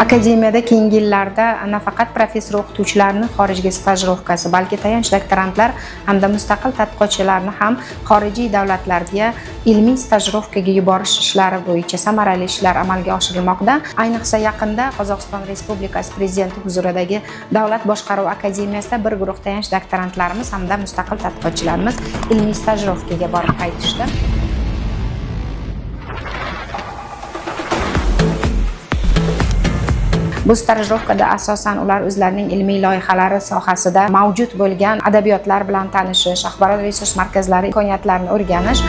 Akademiyada keyingi yillarda nafaqat professor o'qituvchilarning xorijga stajirovkasi, balki tayanch doktorantlar hamda mustaqil tadqiqotchilarni ham xorijiy davlatlarga ilmiy stajirovkaga yuborish ishlari bo'yicha samarali ishlar amalga oshirilmoqda. Ayniqsa yaqinda Qozog'iston Respublikasi Prezidenti huzuridagi Davlat boshqaruvi akademiyasida bir guruh tayanch doktorantlarimiz hamda mustaqil tadqiqotchilarimiz ilmiy stajirovkaga borib qaytishdi. Bu stajirovkada asosan ular o'zlarining ilmiy loyihalari sohasida mavjud bo'lgan adabiyotlar bilan tanishish, axborot resurs markazlari imkoniyatlarini o'rganish.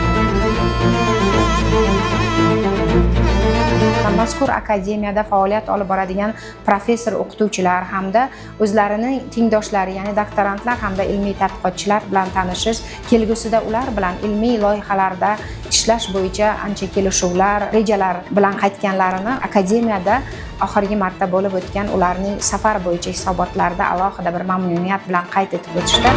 Mazkur akademiyada faoliyat olib boradigan professor o'qituvchilar hamda o'zlarining tengdoshlari, ya'ni doktorantlar hamda ilmiy tadqiqotchilar bilan tanishish, kelgusida ular bilan ilmiy loyihalarda ishlash bo'yicha ancha kelishuvlar, rejalar bilan qaytganlarini akademiyada oxirgi marta bo'lib o'tgan ularning safar bo'yicha hisobotlarida alohida bir mamnuniyat bilan qayd etib o'tishdi.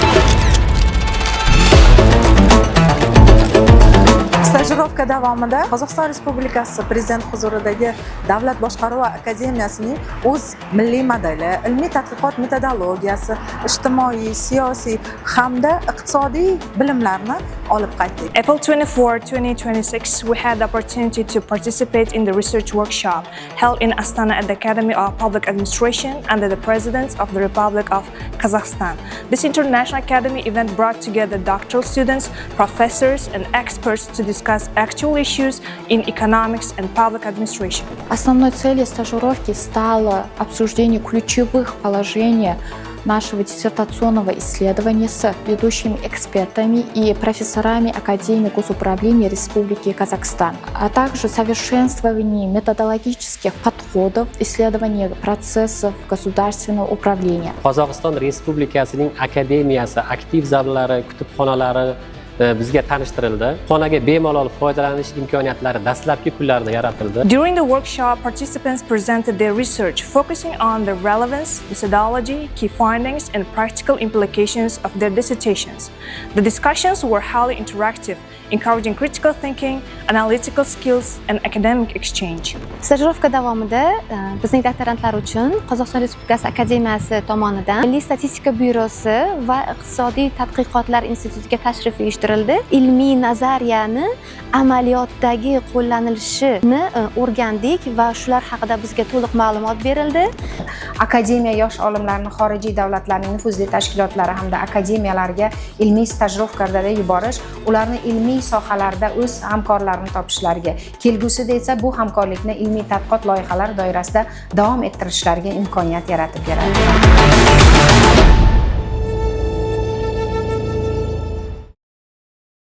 Stajirovka davomida Qozog'iston Respublikasi Prezident huzuridagi Davlat boshqaruvi akademiyasining o'z milliy modeli, ilmiy tadqiqot metodologiyasi, ijtimoiy, siyosiy hamda iqtisodiy bilimlarni olib qaytdik. April 24, 2026, we had the opportunity to participate in the research workshop held in Astana at the Academy of Public Administration under the President of the Republic of Kazakhstan. This international academy event brought together doctoral students, professors, and experts to discuss actual issues in economics and public administration. Основной целью стажировки стало обсуждение ключевых положений нашего диссертационного исследования с ведущими экспертами и профессорами Академии госуправления Республики Казахстан, а также совершенствование методологических подходов исследования процессов государственного управления. Qozog'iston Respublikasining akademiyasi aktiv zallari, kutubxonalari bizga tanishtirildi. Xonaga bemalol foydalanish imkoniyatlari dastlabki kunlarda yaratildi. During the workshop, participants presented their research focusing on the relevance, methodology, key findings, and practical implications of their dissertations. The discussions were highly interactive, encouraging critical thinking, analytical skills, and academic exchange. Stajirovka davomida bizning doktorantlar uchun Qozog'iston Respublikasi Akademiyasi tomonidan Milliy statistika byurosi va Iqtisodiy tadqiqotlar institutiga tashrif uyushtirildi. Ilmiy nazariyani amaliyotdagi qo'llanilishini o'rgandik va shular haqida bizga to'liq ma'lumot berildi. Akademiya yosh olimlarni xorijiy davlatlarning nufuzli tashkilotlari hamda akademiyalarga ilmiy stajirovkalarga yuborish, ularni ilmiy sohalarda o'z hamkorlarini topishlariga, kelgusida esa bu hamkorlikni ilmiy tadqiqot loyihalari doirasida davom ettirishlariga imkoniyat yaratib beradi.